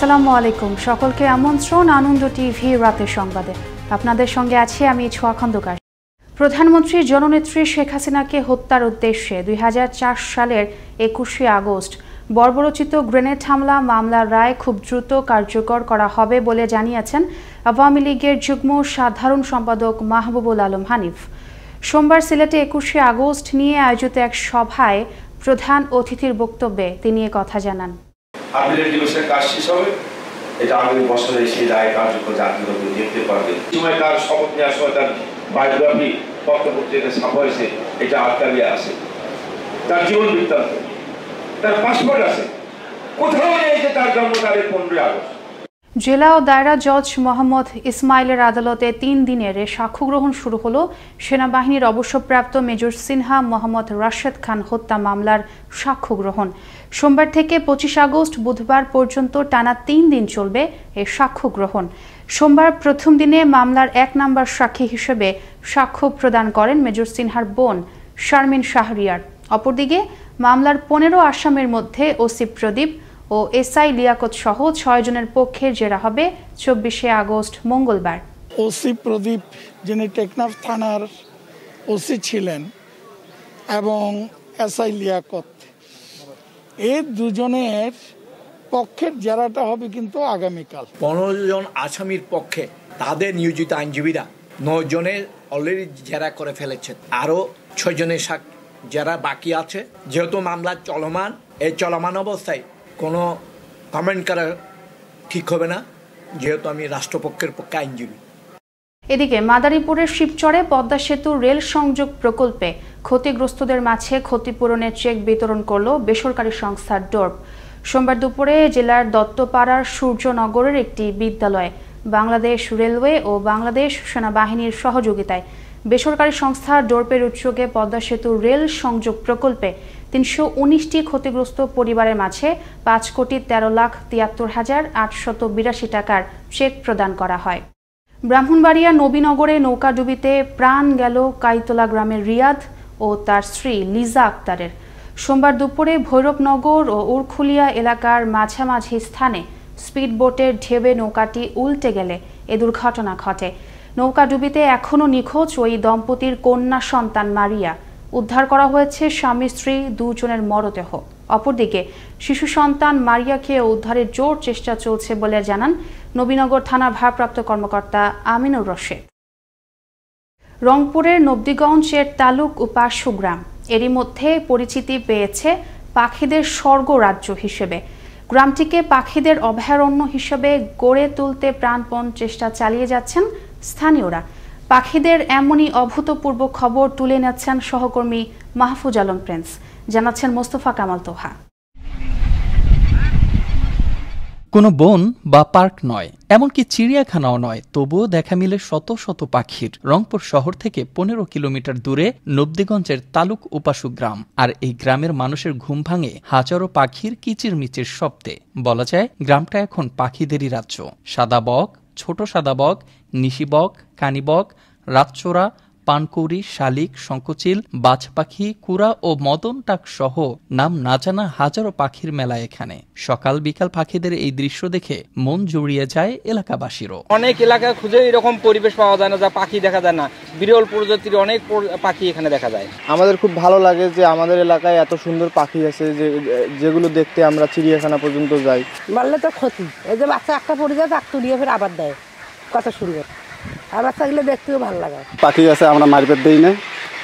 আসসালামু আলাইকুম, সকলকে আমন্ত্রণ আনন্দ টিভি রাতের সংবাদে। আপনাদের সঙ্গে আছি আমি ছোঁয়া খন্দকার। প্রধানমন্ত্রী জননেত্রী শেখ হাসিনাকে হত্যার উদ্দেশ্যে 2004 সালের 21শে আগস্ট বর্বরোচিত গ্রেনেড হামলা মামলার রায় খুব দ্রুত কার্যকর করা হবে বলে জানিয়েছেন আওয়ামী লীগের যুগ্ম সাধারণ সম্পাদক মাহবুবুল আলম হানিফ। সোমবার সিলেটে 21শে আগস্ট নিয়ে আয়োজিত এক সভায় প্রধান অতিথির বক্তব্যে তিনি এ কথা জানান। আপিলের দিবসের কাজ শেষ হবে, এটা আগামী বছরে সেই রায় কার্যকর জাতীয় দেখতে পারবে। সময় তার শপথ নেওয়ার সময় তার বায়োগ্রাফি পত্রপত্রিকা ছাপা হয়েছে, এটা আটকালিয়ে আছে। তার জীবন বৃত্তান্ত, তার পাসপোর্ট আছে, কোথাও নেই যে তার জন্ম তারিখ 15 আগস্ট। জেলা ও দায়রা জজ মোহাম্মদ ইসমাইলের আদালতে 3 দিনের সাক্ষ্য গ্রহণ শুরু হলো সেনাবাহিনীর অবসরপ্রাপ্ত মেজর সিনহা মোহাম্মদ রাশেদ খান হত্যা মামলার সাক্ষ্য গ্রহণ। সোমবার থেকে 25 আগস্ট বুধবার পর্যন্ত টানা 3 দিন চলবে এই সাক্ষ্য গ্রহণ। সোমবার প্রথম দিনে মামলার 1 নম্বর সাক্ষী হিসেবে সাক্ষ্য প্রদান করেন মেজর সিনহার বোন শারমিন শাহরিয়ার। অপরদিকে মামলার 15 আসামির মধ্যে ওসি প্রদীপ ও এসআই লিয়াকত সহ 6 জনের পক্ষে জেরা হবে 24শে আগস্ট মঙ্গলবার। ওসি প্রদীপ যিনি টেকনাফ থানার ওসি ছিলেন এবং এসআই লিয়াকত, এই দুজনের পক্ষের জেরাটা হবে কিন্তু আগামীকাল। 15 জন আসামির পক্ষে তাদের নিয়োজিত আইনজীবীরা 9 জনের অলরেডি জেরা করে ফেলেছেন, আরও 6 জনের জেরা বাকি আছে। যেহেতু মামলা চলমান, এই চলমান অবস্থায় কোনো কমেন্ট করা ঠিক হবে না, যেহেতু আমি রাষ্ট্রপক্ষের পক্ষে আইনজীবী। এদিকে মাদারীপুরের শিবচরে পদ্মা সেতু রেল সংযোগ প্রকল্পে ক্ষতিগ্রস্তদের মাঝে ক্ষতিপূরণের চেক বিতরণ করল বেসরকারি সংস্থা ডোর্প। সোমবার দুপুরে জেলার দত্তপাড়ার সূর্যনগরের একটি বিদ্যালয়ে বাংলাদেশ রেলওয়ে ও বাংলাদেশ সেনাবাহিনীর সহযোগিতায় বেসরকারি সংস্থা ডোর্পের উদ্যোগে পদ্মা সেতু রেল সংযোগ প্রকল্পে 319টি ক্ষতিগ্রস্ত পরিবারের মাঝে 5,13,73,882 টাকার চেক প্রদান করা হয়। ব্রাহ্মণবাড়িয়া নবীনগরে নৌকাডুবিতে প্রাণ গেল কাইতলা গ্রামের রিয়াদ ও তার স্ত্রী লিজা আক্তারের। সোমবার দুপুরে ভৈরবনগর ও উরখুলিয়া এলাকার মাঝামাঝি স্থানে স্পিডবোটের ঢেবে নৌকাটি উল্টে গেলে এ দুর্ঘটনা ঘটে। নৌকাডুবিতে এখনও নিখোঁজ ওই দম্পতির কন্যা সন্তান মারিয়া। উদ্ধার করা হয়েছে স্বামী স্ত্রী 2 জনের মরদেহ। অপরদিকে শিশু সন্তান মারিয়াকে উদ্ধারের জোর চেষ্টা চলছে বলে জানান নবীনগর থানার ভারপ্রাপ্ত কর্মকর্তা আমিনুর রশিদ। রংপুরের নবদিগঞ্জের তালুক উপাসু গ্রাম এরই মধ্যে পরিচিতি পেয়েছে পাখিদের স্বর্গরাজ্য হিসেবে। গ্রামটিকে পাখিদের অভয়ারণ্য হিসেবে গড়ে তুলতে প্রাণপণ চেষ্টা চালিয়ে যাচ্ছেন স্থানীয়রা। পাখিদের এমনই অভূতপূর্ব খবর তুলে নিচ্ছেন সহকর্মী মাহফুজ আলম প্রিন্স, জানাচ্ছেন মোস্তফা কামাল তোহা। কোনো বন বা পার্ক নয়, এমনকি চিড়িয়াখানাও নয়, তবুও দেখা মিলে শত শত পাখির। রংপুর শহর থেকে 15 কিলোমিটার দূরে নবদিগঞ্জের তালুক উপাসু গ্রাম, আর এই গ্রামের মানুষের ঘুম ভাঙে হাজারো পাখির কিচিরমিচির শব্দে। বলা যায় গ্রামটা এখন পাখিদেরই রাজ্য। সাদা বক, ছোট সাদা বক, নিশি বক, কানিবক, রাতচোরা, পানকৌড়ি, শালিক, শঙ্খচিল, বাজ পাখি, কুড়া ও মদন টাক সহ নাম না জানা হাজারো পাখির মেলা এখানে। সকাল বিকাল পাখিদের এই দৃশ্য দেখে মন জুড়িয়ে যায় এলাকাবাসীরও। অনেক এলাকায় খুঁজে এরকম পরিবেশ পাওয়া যায় না, যা পাখি দেখা যায় না। বিরল প্রজাতির অনেক পাখি এখানে দেখা যায়। আমাদের খুব ভালো লাগে যে আমাদের এলাকায় এত সুন্দর পাখি আছে, যেগুলো দেখতে আমরা চিড়িয়াখানা পর্যন্ত যাই। মারলে তো ক্ষতি, এই যে বাচ্চা একটা পড়ে যায়, তাক তুলিয়ে ফের আবার দেয়, কত সুন্দর। আর বাচ্চাগুলো দেখতেও ভালো লাগে। পাখি আছে, আমরা মারপেট দিই না,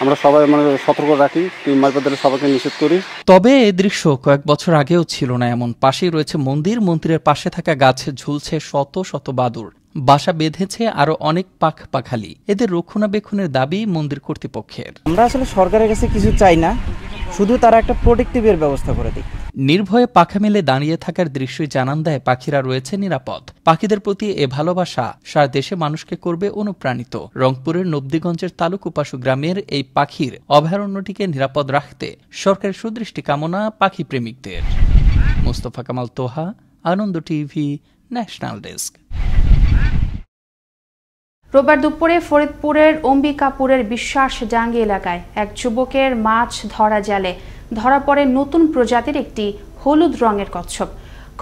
আমরা সবাই সতর্ক রাখি, মারপেট দিলে সবাইকে নিষেধ করি। তবে এই দৃশ্য কয়েক বছর আগেও ছিল না এমন। পাশেই রয়েছে মন্দির, মন্দিরের পাশে থাকা গাছে ঝুলছে শত শত বাদুর। বাসা বেঁধেছে আরো অনেক পাখালি। এদের রক্ষণাবেক্ষণের দাবি মন্দির কর্তৃপক্ষের। আমরা আসলে সরকারের কাছে কিছু চাই না, শুধু তারা একটা প্রোটেক্টিভের ব্যবস্থা করে দিক। নির্ভয়ে পাখা মেলে দাঁড়িয়ে থাকার দৃশ্যই জানান দেয় পাখিরা রয়েছে নিরাপদ। পাখিদের প্রতি এ ভালোবাসা সারা দেশে মানুষকে করবে অনুপ্রাণিত। রংপুরের নবদিগঞ্জের তালুক উপাসু গ্রামের এই পাখির অভয়ারণ্যটিকে নিরাপদ রাখতে সরকারের সুদৃষ্টি কামনা পাখি প্রেমিকদের। মোস্তফা কামাল তোহা, আনন্দ টিভি, ন্যাশনাল ডেস্ক। রোববার দুপুরে ফরিদপুরের অম্বিকাপুরের বিশ্বাস ডাঙ্গি এলাকায় এক যুবকের মাছ ধরা জালে ধরা পড়ে নতুন প্রজাতির একটি হলুদ রঙের কচ্ছপ।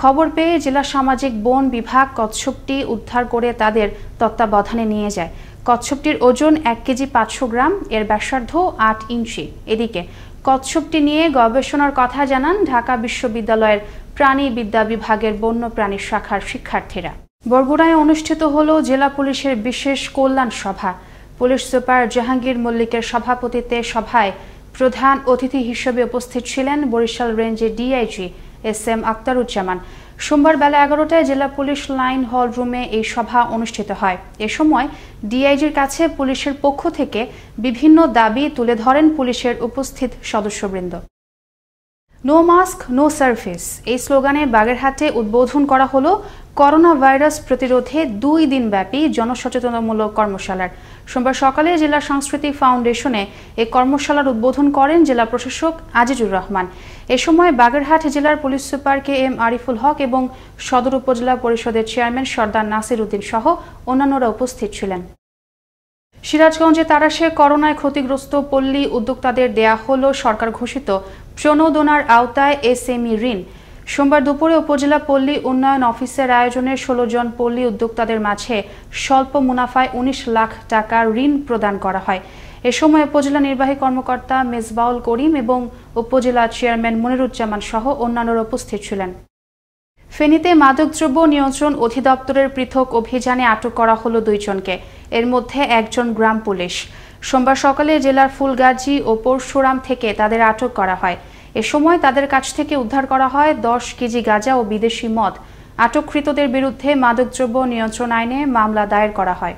খবর পেয়ে জেলা সামাজিক বন বিভাগ কচ্ছপটি উদ্ধার করে তাদের তত্ত্বাবধানে নিয়ে যায়। কচ্ছপটির ওজন 1 কেজি 500 গ্রাম, এর ব্যাসার্ধ 8 ইঞ্চি। এদিকে কচ্ছপটি নিয়ে গবেষণার কথা জানান ঢাকা বিশ্ববিদ্যালয়ের প্রাণীবিদ্যা বিভাগের বন্যপ্রাণী শাখার শিক্ষার্থীরা। বরগুনায় অনুষ্ঠিত হলো জেলা পুলিশের বিশেষ কল্যাণ সভা। পুলিশ সুপার জাহাঙ্গীর মল্লিকের সভাপতিত্বে সভায় প্রধান অতিথি হিসেবে উপস্থিত ছিলেন বরিশাল রেঞ্জের ডিআইজি SM আক্তারুজ্জামান। সোমবার বেলা 11টায় জেলা পুলিশ লাইন হল রুমে এই সভা অনুষ্ঠিত হয়। এ সময় ডিআইজির কাছে পুলিশের পক্ষ থেকে বিভিন্ন দাবি তুলে ধরেন পুলিশের উপস্থিত সদস্যবৃন্দ। নো মাস্ক নো সার্ভিস এই স্লোগানে বাগেরহাটে উদ্বোধন করা হলো করোনা ভাইরাস প্রতিরোধে 2 দিনব্যাপী জনসচেতনতামূলক কর্মশালার। সোমবার সকালে জেলা সাংস্কৃতিক ফাউন্ডেশনে এই কর্মশালার উদ্বোধন করেন জেলা প্রশাসক আজিজুর রহমান। এ সময় বাগেরহাট জেলার police super KM Ariful Haque এবং সদর উপজেলা পরিষদের চেয়ারম্যান সর্দার নাসির উদ্দিন সহ অন্যান্যরা উপস্থিত ছিলেন। সিরাজগঞ্জে তারাশে করোনায় ক্ষতিগ্রস্ত পল্লী উদ্যোক্তাদের দেয়া হলো সরকার ঘোষিত প্রণোদনার আওতায় SME ঋণ। সোমবার দুপুরে উপজেলা পল্লী উন্নয়ন অফিসের আয়োজনে 16 জন পল্লী উদ্যোক্তাদের মাঝে স্বল্প মুনাফায় 19 লাখ টাকা ঋণ প্রদান করা হয়। এ সময় উপজেলা নির্বাহী কর্মকর্তা মেজবাউল করিম এবং উপজেলা চেয়ারম্যান মনিরুজ্জামান সহ অন্যান্যরা উপস্থিত ছিলেন। ফেনীতে মাদকদ্রব্য নিয়ন্ত্রণ অধিদপ্তরের পৃথক অভিযানে আটক করা হলো 2 জনকে, এর মধ্যে একজন গ্রাম পুলিশ। সোমবার সকালে জেলার ফুলগাজী ও পরশুরাম থেকে তাদের আটক করা হয়। এ সময় তাদের কাছ থেকে উদ্ধার করা হয় 10 কেজি গাঁজা ও বিদেশি মদ। আটককৃতদের বিরুদ্ধে মাদকদ্রব্য নিয়ন্ত্রণ আইনে মামলা দায়ের করা হয়।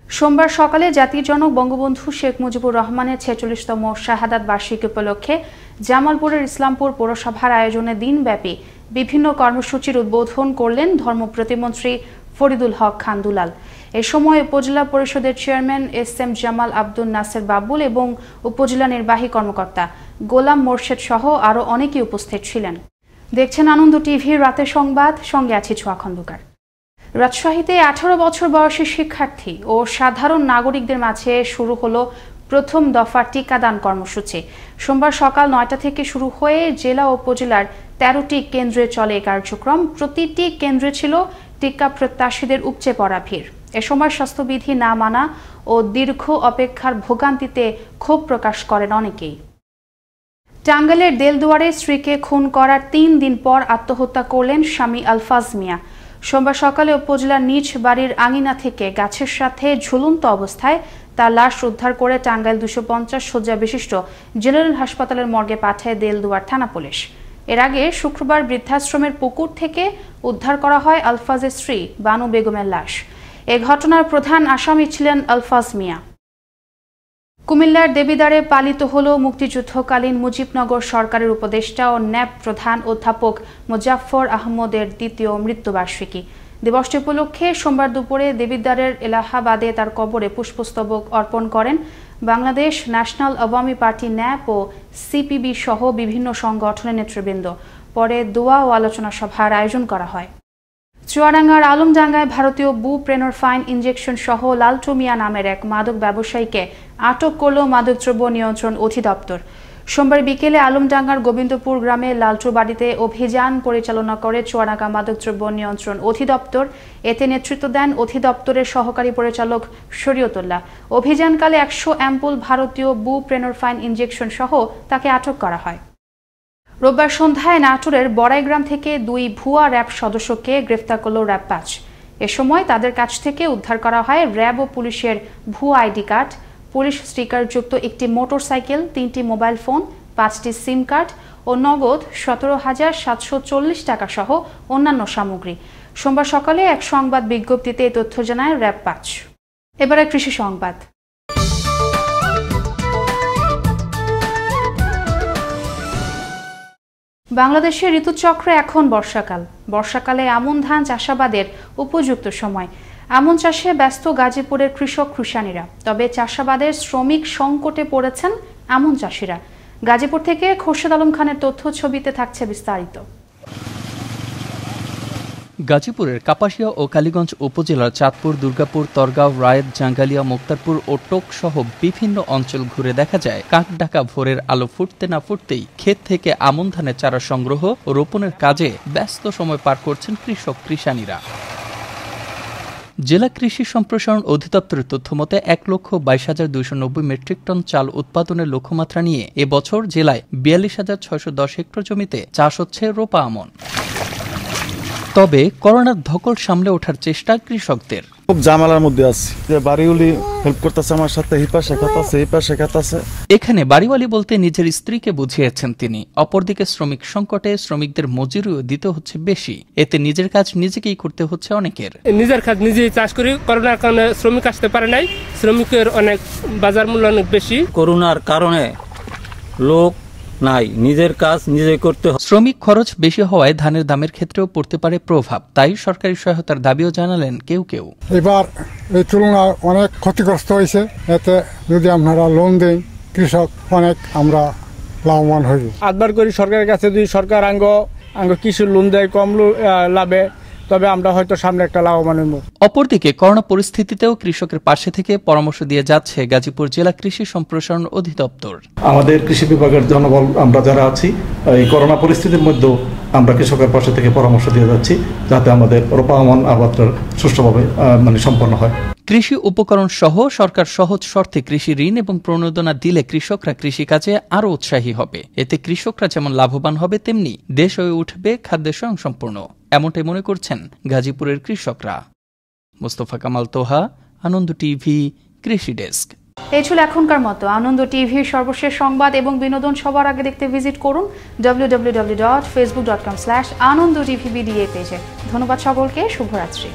সোমবার সকালে জাতির জনক বঙ্গবন্ধু শেখ মুজিবুর রহমানের 46তম শাহাদাত বার্ষিকী উপলক্ষে জামালপুরের ইসলামপুর পৌরসভার আয়োজনে দিনব্যাপী বিভিন্ন কর্মসূচির উদ্বোধন করলেন ধর্ম প্রতিমন্ত্রী ফরিদুল হক খান দুলাল। এ সময় উপজেলা পরিষদের চেয়ারম্যান SM জামাল আব্দুল নাসের বাবুল এবং উপজেলা নির্বাহী কর্মকর্তা গোলাম মোর্শেদ সহ আরও অনেকেই উপস্থিত ছিলেন। দেখছেন আনন্দ টিভির রাতের সংবাদ, সঙ্গে আছি ছোঁয়া খন্দকার। রাজশাহীতে 18 বছর বয়সী শিক্ষার্থী ও সাধারণ নাগরিকদের মাঝে শুরু হলো প্রথম দফা টিকাদান কর্মসূচি। সোমবার সকাল 9টা থেকে শুরু হয়ে জেলা ও উপজেলার 13টি কেন্দ্রে চলে এই কার্যক্রম। প্রতিটি কেন্দ্রে ছিল টিকা প্রত্যাশীদের উপচে পড়া ভিড়। এ সময় স্বাস্থ্যবিধি না মানা ও দীর্ঘ অপেক্ষার ভোগান্তিতে ক্ষোভ প্রকাশ করেন অনেকেই। টাঙ্গাইলের দেলদুয়ারে স্ত্রীকে খুন করার 3 দিন পর আত্মহত্যা করলেন স্বামী আলফাজ মিয়া। সোমবার সকালে উপজেলার নিজ বাড়ির আঙিনা থেকে গাছের সাথে ঝুলন্ত অবস্থায় তার লাশ উদ্ধার করে টাঙ্গাইল 250 শয্যা বিশিষ্ট জেনারেল হাসপাতালের মর্গে পাঠায় দেলদুয়ার থানা পুলিশ। এর আগে শুক্রবার বৃদ্ধাশ্রমের পুকুর থেকে উদ্ধার করা হয় আলফাজের স্ত্রী বানু বেগমের লাশ। এ ঘটনার প্রধান আসামি ছিলেন আলফাজ মিয়া। কুমিল্লার দেবিদ্বারে পালিত হল মুক্তিযুদ্ধকালীন মুজিবনগর সরকারের উপদেষ্টা ও ন্যাপ প্রধান অধ্যাপক মোজাফফর আহমদের 2য় মৃত্যুবার্ষিকী। দিবসটি উপলক্ষে সোমবার দুপুরে দেবিদ্বারের এলাহাবাদে তার কবরে পুষ্পস্তবক অর্পণ করেন Bangladesh national Awami party NAP ও CPB সহ বিভিন্ন সংগঠনের নেতৃবৃন্দ। পরে দোয়া ও আলোচনা সভার আয়োজন করা হয়। চুয়াডাঙ্গার আলমডাঙ্গায় ভারতীয় বুপ্রেনরফাইন ইনজেকশন সহ লালটু মিয়া নামের এক মাদক ব্যবসায়ীকে আটক করল মাদকদ্রব্য নিয়ন্ত্রণ অধিদপ্তর। সোমবার বিকেলে আলমডাঙ্গার গোবিন্দপুর গ্রামে লালটু বাড়িতে অভিযান পরিচালনা করে চুয়াডাঙ্গা মাদকদ্রব্য নিয়ন্ত্রণ অধিদপ্তর। এতে নেতৃত্ব দেন অধিদপ্তরের সহকারী পরিচালক শরীয়তুল্লাহ। অভিযানকালে 100 অ্যাম্পুল ভারতীয় বুপ্রেনরফাইন ইনজেকশন সহ তাকে আটক করা হয়। রোববার সন্ধ্যায় নাটোরের বড়াইগ্রাম থেকে 2 ভুয়া র্যাব সদস্যকে গ্রেফতার করল র্যাব 5। এ সময় তাদের কাছ থেকে উদ্ধার করা হয় র্যাব ও পুলিশের ভুয়া আইডি কার্ড, পুলিশ স্টিকারযুক্ত একটি মোটরসাইকেল, 3টি মোবাইল ফোন, 5টি সিম কার্ড ও নগদ 17,740 টাকা সহ অন্যান্য সামগ্রী। সোমবার সকালে এক সংবাদ বিজ্ঞপ্তিতে এই তথ্য জানায় র্যাব 5। এবারে কৃষি সংবাদ। বাংলাদেশের ঋতুচক্রে এখন বর্ষাকাল। বর্ষাকালে আমন ধান চাষাবাদের উপযুক্ত সময়। আমন চাষে ব্যস্ত গাজীপুরের কৃষক কৃষানীরা। তবে চাষাবাদের শ্রমিক সংকটে পড়েছেন আমন চাষিরা। গাজীপুর থেকে খোরশেদ আলম খানের তথ্য ছবিতে থাকছে বিস্তারিত। গাজীপুরের কাপাসিয়া ও কালীগঞ্জ উপজেলার চাঁদপুর, দুর্গাপুর, তরগাঁও, রায়েত, জাঙ্গালিয়া, মুক্তারপুর ও টোক সহ বিভিন্ন অঞ্চল ঘুরে দেখা যায় কাকডাকা ভোরের আলো ফুটতে না ফুটতেই ক্ষেত থেকে আমন ধানের চারা সংগ্রহ ও রোপণের কাজে ব্যস্ত সময় পার করছেন কৃষক কৃষানীরা। জেলা কৃষি সম্প্রসারণ অধিদপ্তরের তথ্যমতে ১,২২,২৯০ মেট্রিক টন চাল উৎপাদনের লক্ষ্যমাত্রা নিয়ে এবছর জেলায় ৪২,৬১০ হেক্টর জমিতে চাষ হচ্ছে রোপা আমন। তবে করোনার ধকল সামলে ওঠার চেষ্টা কৃষকদের। খুব ঝামেলার মধ্যে আছি, যে বাড়িওয়ালি হেল্প করতেছে আমার সাথে, হিপা শেখাতেছে, হিপা শেখাতেছে। এখানে বাড়িওয়ালি বলতে নিজের স্ত্রীকে বুঝিয়েছেন তিনি। অপরদিকে শ্রমিক সংকটে শ্রমিকদের মজুরিও দিতে হচ্ছে বেশি, এতে নিজের কাজ নিজেকেই করতে হচ্ছে অনেকের। নিজের কাজ নিজেই চাষ করি, করোনার কারণে শ্রমিক আসতে পারে নাই, শ্রমিকের অনেক বাজার মূল্য অনেক বেশি। করোনার কারণে লোক নাই, নিজের কাজ নিজে করতে হবে। শ্রমিক খরচ বেশি হওয়ায় ধানের দামের ক্ষেত্রেও পড়তে পারে প্রভাব, তাই সরকারি সহায়তার দাবিও জানালেন কেউ কেউ। এবার এই তুলনায় অনেক ক্ষতিগ্রস্ত হয়েছে, এতে যদি আপনারা লোন দেন কৃষক অনেক আমরা লাভবান হইব। আটবার করি সরকারের কাছে, যদি সরকার আঙ্গ কৃষি লোন দেয় কম লাভে, তবে আমরা হয়তো সামনে একটা লাভবান হইব। অপরদিকে করোনা পরিস্থিতিতেও কৃষকের পাশে থেকে পরামর্শ দিয়ে যাচ্ছে গাজীপুর জেলা কৃষি সম্প্রসারণ অধিদপ্তর। আমাদের কৃষি বিভাগের জনবল আমরা যারা আছি, এই করোনা পরিস্থিতির মধ্যেও আমরা কৃষকের পাশে থেকে পরামর্শ দিয়ে যাচ্ছি, যাতে আমাদের রোপা আমন আবাদটা সুষ্ঠুভাবে সম্পন্ন হয়। কৃষি উপকরণ সহ সরকার সহজ শর্তে কৃষি ঋণ এবং প্রণোদনা দিলে কৃষকরা কৃষিকাজে আরও উৎসাহী হবে। এতে কৃষকরা যেমন লাভবান হবে, তেমনি দেশ হয়ে উঠবে খাদ্যে স্বয়ংসম্পূর্ণ, এমনটাই মনে করছেন গাজীপুরের কৃষকরা। মোস্তফা কামাল তোহা, আনন্দ টিভি, কৃষি ডেস্ক। এই ছিল এখনকার মতো আনন্দ টিভির সর্বশেষ সংবাদ এবং বিনোদন। সবার আগে দেখতে ভিজিট করুন www.facebook.com/anondtvbda পেজে। ধন্যবাদ সকলকে, শুভরাত্রি।